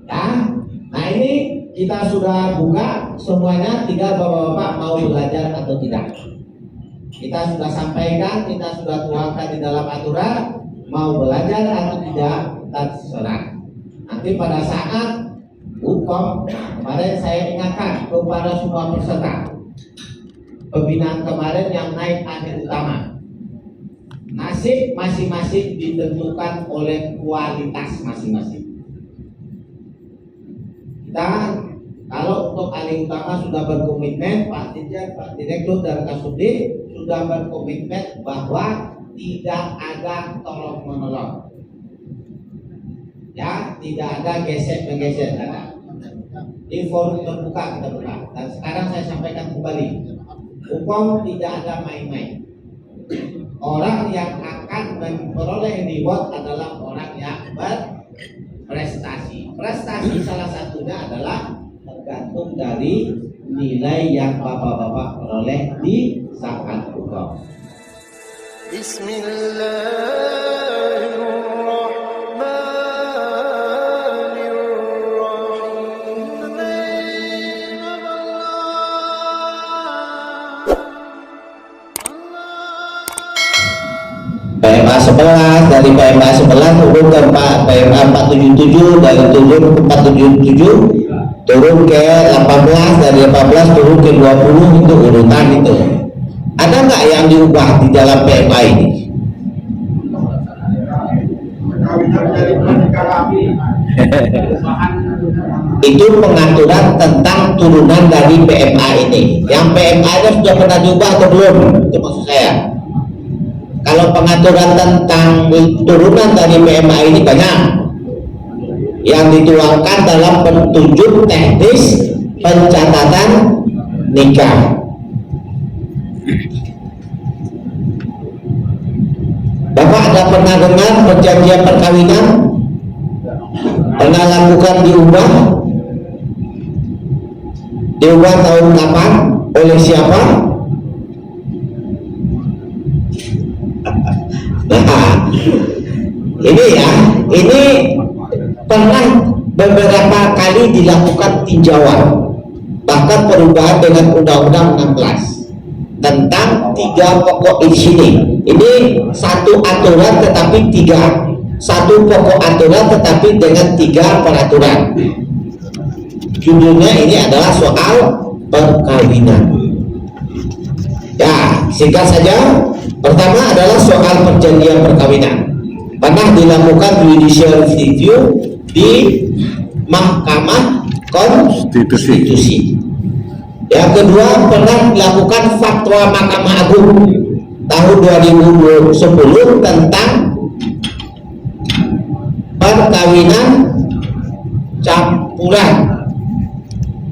Ya, nah ini kita sudah buka semuanya, tinggal bapak-bapak mau belajar atau tidak. Kita sudah sampaikan, kita sudah tuangkan di dalam aturan, mau belajar atau tidak, terserah. Nanti pada saat hukum, kemarin saya ingatkan kepada semua peserta pembinaan kemarin yang naik akhir utama, nasib masing-masing ditentukan oleh kualitas masing-masing. Kita kalau untuk alih utama sudah berkomitmen, Pak Dirjen, Pak Direktur dan Kasubdit sudah berkomitmen bahwa tidak ada tolong menolong, ya, tidak ada gesek menggesek, di forum terbuka kita buka. Dan sekarang saya sampaikan kembali, hukum tidak ada main-main. Orang yang akan memperoleh reward adalah orang yang berprestasi. Prestasi salah satunya adalah tergantung dari nilai yang bapak-bapak peroleh di saat hukum. PMA 11, dari PMA 11 turun ke PMA 477, dari 477 turun ke 18, dari 18 turun ke 20, itu urutan itu. Ada nggak yang diubah di dalam PMA ini? Itu pengaturan tentang turunan dari PMA ini. Yang PMA itu sudah pernah diubah atau belum? Itu maksud saya. Kalau pengaturan tentang turunan dari PMA ini banyak yang dituangkan dalam petunjuk teknis pencatatan nikah. Bapak ada pernah dengar perjanjian perkawinan? Pernah lakukan diubah? Diubah tahun kapan? Oleh siapa? Nah, ini ya, ini pernah beberapa kali dilakukan tinjauan, bahkan perubahan dengan Undang-Undang 16 tentang 3 pokok di sini. Ini satu aturan tetapi 3, satu pokok aturan tetapi dengan 3 peraturan. Judulnya ini adalah soal perkawinan. Ya, singkat saja. Pertama adalah soal perjanjian perkawinan. Pernah dilakukan judicial review di Mahkamah Konstitusi. Yang kedua, pernah dilakukan fatwa Mahkamah Agung tahun 2010 tentang perkawinan campuran.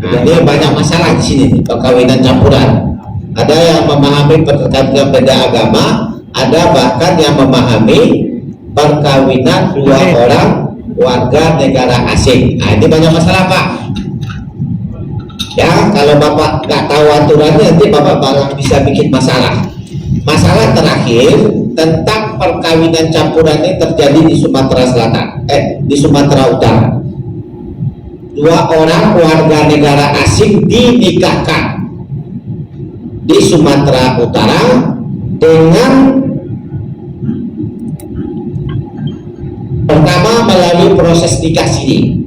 Nah, ini banyak masalah di sini, perkawinan campuran. Ada yang memahami perkawinan beda agama, ada bahkan yang memahami perkawinan 2 orang warga negara asing. Nah, ini banyak masalah, Pak. Ya, kalau Bapak nggak tahu aturannya, nanti Bapak malah bisa bikin masalah. Masalah terakhir tentang perkawinan campuran ini terjadi di Sumatera Selatan, di Sumatera Utara. 2 orang warga negara asing dinikahkan di Sumatera Utara dengan pertama melalui proses nikah siri.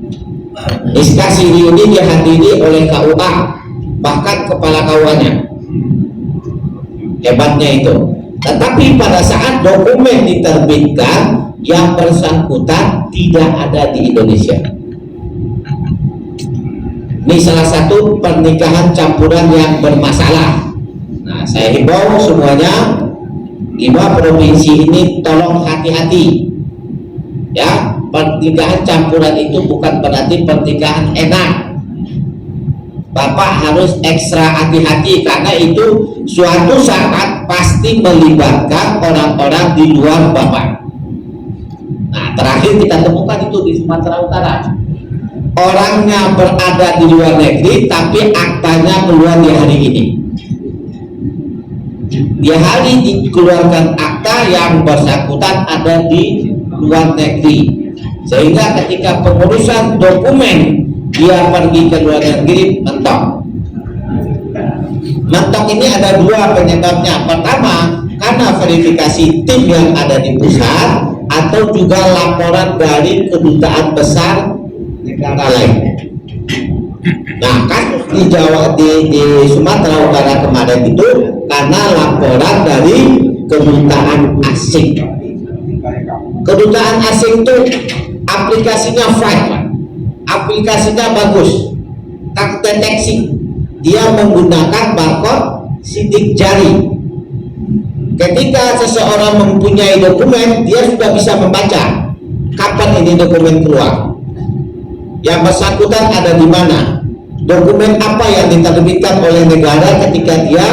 Nikah siri ini dihadiri oleh KUA, bahkan kepala KUA-nya. Hebatnya itu. Tetapi pada saat dokumen diterbitkan, yang bersangkutan tidak ada di Indonesia. Ini salah satu pernikahan campuran yang bermasalah. Nah, saya himbau semuanya, 5 provinsi ini tolong hati-hati. Ya, pernikahan campuran itu bukan berarti pernikahan enak. Bapak harus ekstra hati-hati karena itu suatu saat pasti melibatkan orang-orang di luar Bapak. Nah, terakhir kita temukan itu di Sumatera Utara. Orangnya berada di luar negeri tapi aktanya keluar di hari ini. Di hari dikeluarkan akta yang bersangkutan ada di luar negeri. sehingga ketika pengurusan dokumen dia pergi ke luar negeri mentok. Mentok ini ada dua penyebabnya. Pertama, karena verifikasi tim yang ada di pusat atau juga laporan dari kedutaan besar negara lain. Nah, kasus di Jawa di Sumatera Utara kemarin itu karena laporan dari kedutaan asing. Kedutaan asing itu aplikasinya fine, aplikasinya bagus, tak deteksi. Dia menggunakan barcode sidik jari. Ketika seseorang mempunyai dokumen, dia sudah bisa membaca kapan ini dokumen keluar, yang bersangkutan ada di mana, dokumen apa yang diterbitkan oleh negara ketika dia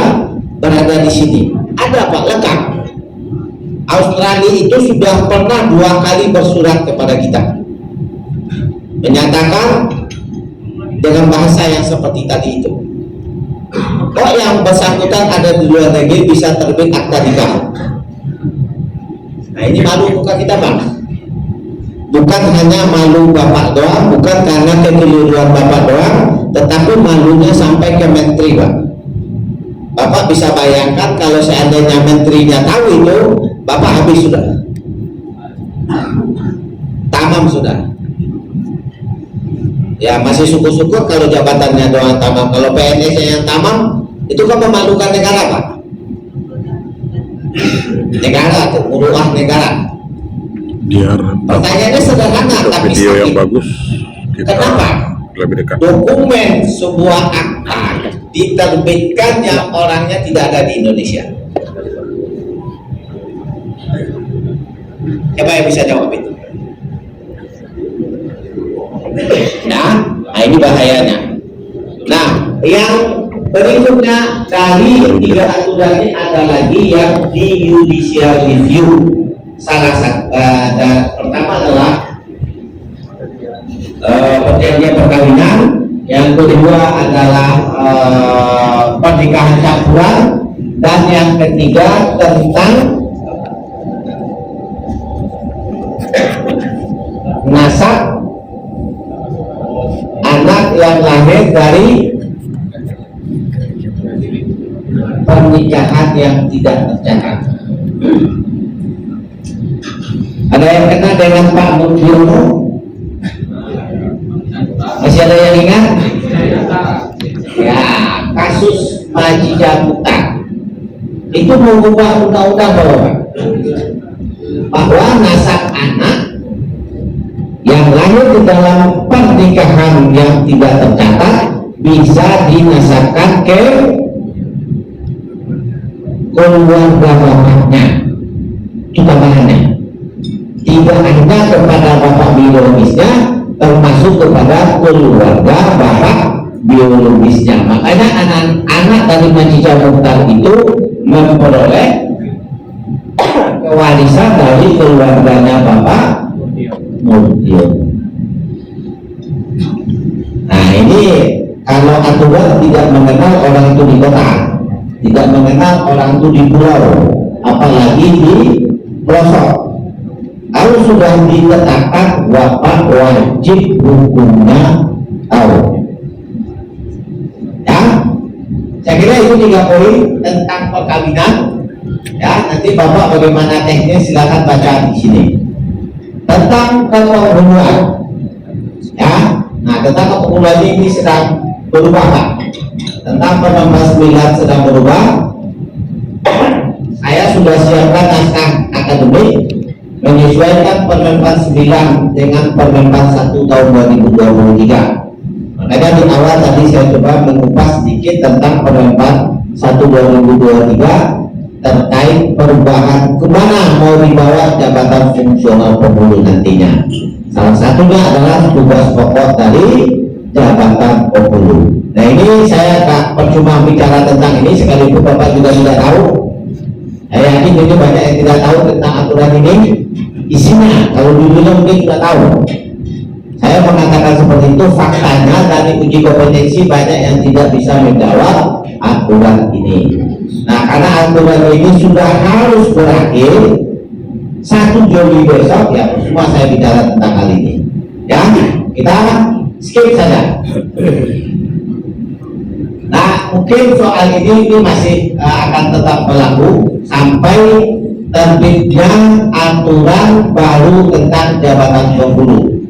berada di sini. Ada Pak, lengkap. Australia itu sudah pernah 2 kali bersurat kepada kita, menyatakan dengan bahasa yang seperti tadi itu. Kok yang bersangkutan ada di luar negeri bisa terbit akta nikah? Nah, ini malu muka kita, Pak. Bukan hanya malu Bapak doang, bukan karena kekeliruan Bapak doang, tetapi malunya sampai ke menteri, Pak. Bapak bisa bayangkan kalau seandainya menterinya tahu itu, Bapak habis sudah. Tamam sudah. Ya masih syukur-syukur kalau jabatannya doang tamam. Kalau PNS yang tamam, itu kan memalukan negara, Pak. Negara, muruah negara. Biar pertanyaannya sederhana tapi video sakit. Yang bagus kita kenapa lebih dekat. Dokumen sebuah akta diterbitkannya orangnya tidak ada di Indonesia? Siapa yang bisa jawab itu? Nah ini bahayanya. Nah, yang berikutnya dari 3 aturan ini ada lagi yang di judicial review. Salah satu pertama adalah perjanjian perkawinan, yang kedua adalah pernikahan campuran, dan yang ketiga tentang nasab anak yang lahir dari pernikahan yang tidak tercatat. Ada yang kenal dengan Pak Mudiono? Masih ada yang ingat? Ya, kasus Maji Jabutan itu mengubah undang-undang bahwa nasab anak yang lahir di dalam pernikahan yang tidak tercatat bisa dinasabkan ke keluarga bapaknya. Itu tambahannya. Tidak hanya kepada bapak biologisnya, termasuk kepada keluarga bapak biologisnya. Makanya anak-anak dari Maji Jabutan itu memperoleh kewarisan dari keluarganya bapak Mudiono. Nah ini kalau aturan tidak mengenal orang itu di kota, tidak mengenal orang itu di pulau, apalagi di pelosok. Kalau sudah ditetapkan, bapak wajib hukumnya tahu. Ya, saya kira itu 3 poin tentang perkawinan. Ya, nanti bapak bagaimana teknis silakan baca di sini. Tentang kepenghuluan, ya, nah tentang kepenghuluan ini sedang berubah, Pak. Tentang Permen 9 sedang berubah. Saya sudah siapkan naskah akademik menyesuaikan Permen 9 dengan Permen 1 tahun 2023. Makanya di awal tadi saya coba mengupas sedikit tentang Permen 1 2023 terkait perubahan kemana mau dibawa jabatan fungsional penghulu nantinya. Salah satunya adalah tugas pokok dari jabatan penghulu. Nah ini saya tak percuma bicara tentang ini sekalipun Bapak juga tidak tahu. Saya yakin ini banyak yang tidak tahu tentang aturan ini. Isinya kalau dulunya mungkin sudah tahu. Saya mengatakan seperti itu, faktanya dari uji kompetensi banyak yang tidak bisa menjawab aturan ini. Nah karena aturan ini sudah harus berakhir, 1 Juli besok ya semua saya bicara tentang hal ini. Ya, kita skip saja. Nah, mungkin soal ini masih akan tetap berlaku sampai terbitnya aturan baru tentang jabatan penghulu.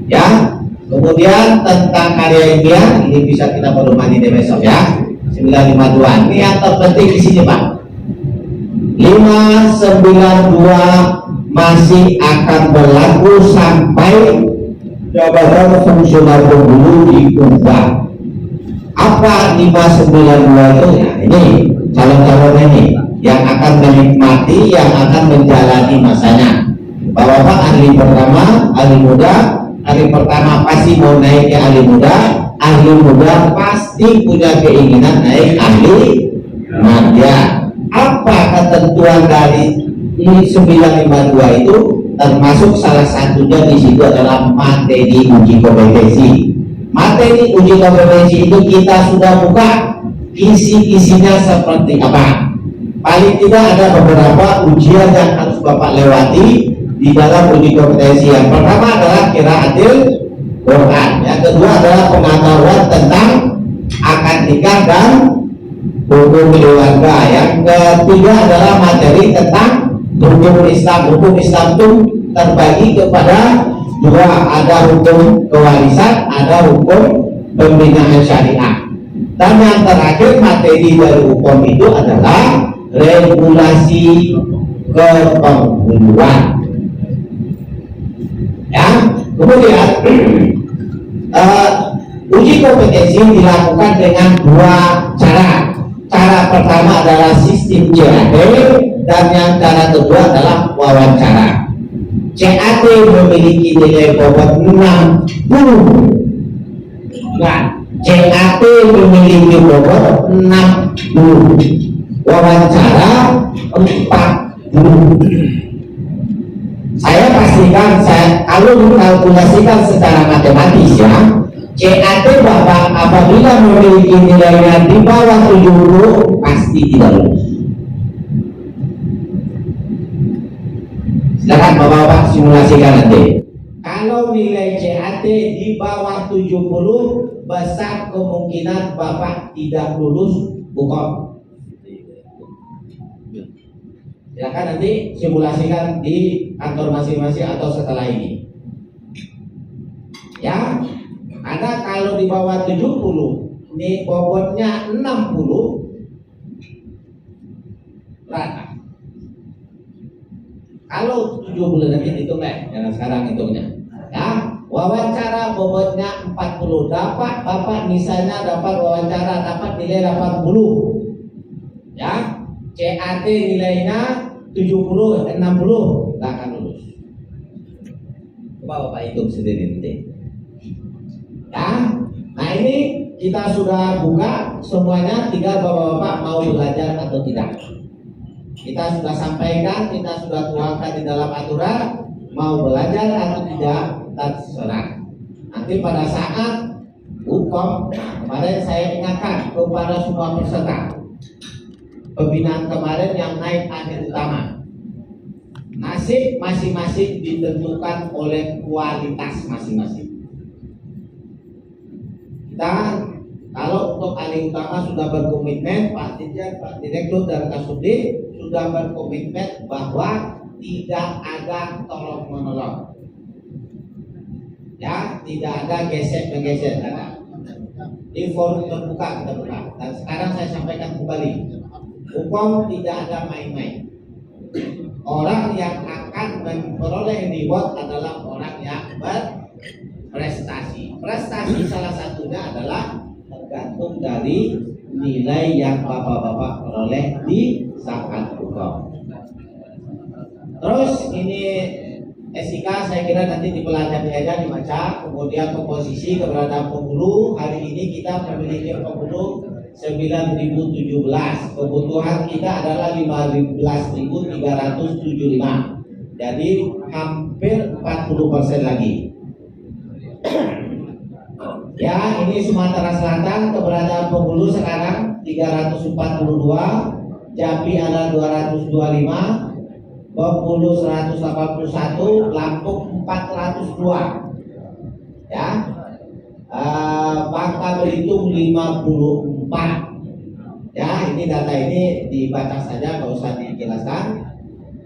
Ya, kemudian tentang karya ilmiah ini bisa kita pedomani di besok ya. 952. Ini yang terpenting di sini Pak. 592 masih akan berlaku sampai jabatan fungsional penghulu diubah. Apa 592 itu? Ya, ini calon-calon ini yang akan menikmati, yang akan menjalani masanya. Bapak-bapak ahli pertama, ahli muda, ahli pertama pasti mau naik ke ahli muda pasti punya keinginan naik ahli madya. Apa ketentuan dari 952 itu? Termasuk salah satunya di situ adalah materi uji kompetensi. Materi uji kompetensi itu kita sudah buka isi-isinya seperti apa. Paling tidak ada beberapa ujian yang harus Bapak lewati di dalam uji kompetensi. Yang pertama adalah qiraatul Quran. Yang kedua adalah pengetahuan tentang akad nikah dan hukum keluarga. Yang ketiga adalah materi tentang hukum Islam. Hukum Islam itu terbagi kepada dua, ada hukum kewarisan, ada hukum pembinaan syariah. Dan yang terakhir materi dari hukum itu adalah regulasi kepenghuluan. Ya, kemudian uji kompetensi dilakukan dengan dua cara. Cara pertama adalah sistem CAT dan yang cara kedua adalah wawancara. CAT memiliki nilai bobot 60. Nah, CAT memiliki bobot 60. Wawancara 40. Saya pastikan, kalau dikalkulasikan secara matematis ya, CAT Bapak apabila memiliki nilainya di bawah 70 pasti tidak lulus. Silakan Bapak simulasikan nanti. Kalau nilai CAT di bawah 70, besar kemungkinan Bapak tidak lulus hukum. Silakan nanti simulasikan di kantor masing-masing atau setelah ini. Ya, ada kalau di bawah 70, ini bobotnya 60, rata. Kalau 70 nanti hitung deh, jangan sekarang hitungnya. Ya, wawancara bobotnya 40, dapat Bapak misalnya dapat wawancara dapat nilai 80. Ya, CAT nilainya 70, 60, nggak akan lulus. Coba Bapak hitung sendiri nanti. Ya, nah ini kita sudah buka semuanya, tinggal Bapak-bapak mau belajar atau tidak. Kita sudah sampaikan, kita sudah tuangkan di dalam aturan, mau belajar atau tidak, terserah. Nanti pada saat hukum, kemarin saya ingatkan kepada semua peserta pembinaan kemarin yang naik akhir utama, nasib masing-masing ditentukan oleh kualitas masing-masing. Kita kalau untuk ahli utama sudah berkomitmen, Pak Dirjen, Pak Direktur dan Kasubdit sudah berkomitmen bahwa tidak ada tolong menolong. Ya, tidak ada gesek menggesek, ada. Di forum terbuka kita buka. Dan sekarang saya sampaikan kembali, hukum tidak ada main-main. Orang yang akan memperoleh reward adalah orang yang berprestasi. Prestasi salah satunya adalah tergantung dari nilai yang bapak-bapak peroleh di saat hukum. Terus ini SIK saya kira nanti dipelajari aja, dibaca. Kemudian komposisi keberadaan penghulu. Hari ini kita memiliki penghulu 9.017. Kebutuhan kita adalah 15.375. Jadi hampir 40% lagi. Ya, ini Sumatera Selatan keberadaan penghulu sekarang 342, Jambi ada 225, Bengkulu 181, Lampung 402, ya. Bangka Belitung 54. Ya, ini data ini dibaca saja, nggak usah dijelaskan.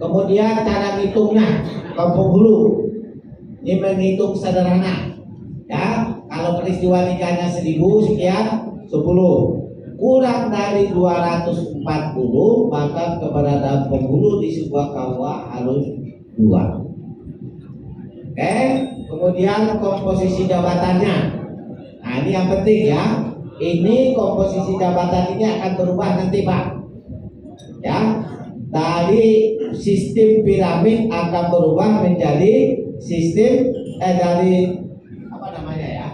Kemudian cara ngitungnya, Kampung Hulu ini menghitung sederhana. Ya, kalau peristiwa nikahnya 1000 sekian, 10 kurang dari 240, maka keberadaan penghulu di sebuah KUA harus 2. Oke, kemudian komposisi jabatannya. Nah, ini yang penting ya. Ini komposisi jabatan ini akan berubah nanti, Pak. Ya, dari sistem piramid akan berubah menjadi sistem dari apa namanya ya?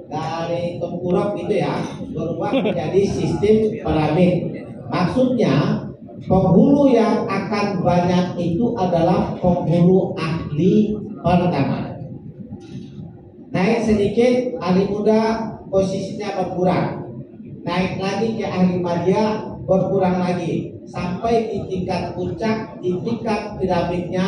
Dari tengkurap gitu ya, berubah menjadi sistem piramid. Maksudnya penghulu yang akan banyak itu adalah penghulu ahli pertama. Naik sedikit ahli muda, posisinya berkurang. Naik lagi ke ahli media, berkurang lagi. Sampai di tingkat puncak, di tingkat piramidnya,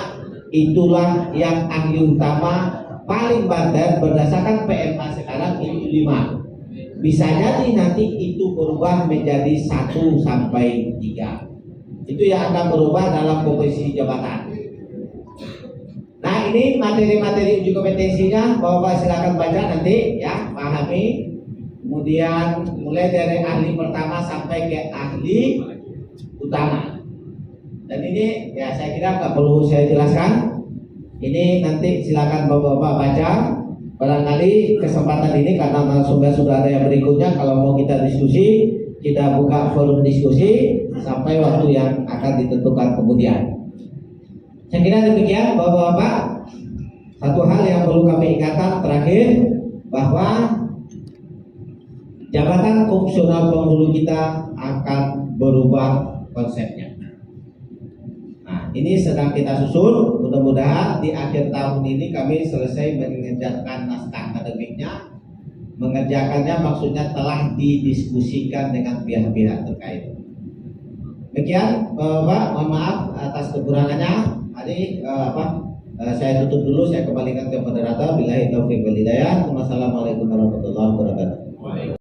itulah yang ahli utama paling banter berdasarkan PMA sekarang itu 5. Bisa jadi nanti itu berubah menjadi 1 sampai 3. Itu yang akan berubah dalam komposisi jabatan. Nah, ini materi-materi uji kompetensinya, Bapak silakan baca nanti ya, pahami. Kemudian mulai dari ahli pertama sampai ke ahli utama. Dan ini ya saya kira nggak perlu saya jelaskan. Ini nanti silakan Bapak-bapak baca. Barangkali kesempatan ini karena narasumber sudah ada yang berikutnya, kalau mau kita diskusi, kita buka forum diskusi sampai waktu yang akan ditentukan kemudian. Saya kira demikian Bapak-bapak. Satu hal yang perlu kami ingatkan terakhir, bahwa jabatan fungsional penghulu kita akan berubah konsepnya. Nah, ini sedang kita susun. Mudah-mudahan di akhir tahun ini kami selesai mengerjakan naskah akademiknya. Mengerjakannya maksudnya telah didiskusikan dengan pihak-pihak terkait. Demikian Bapak, mohon maaf atas kekurangannya. Hari saya tutup dulu, saya kembalikan ke moderator. Billahi taufiq wal hidayah. Wassalamualaikum warahmatullahi wabarakatuh.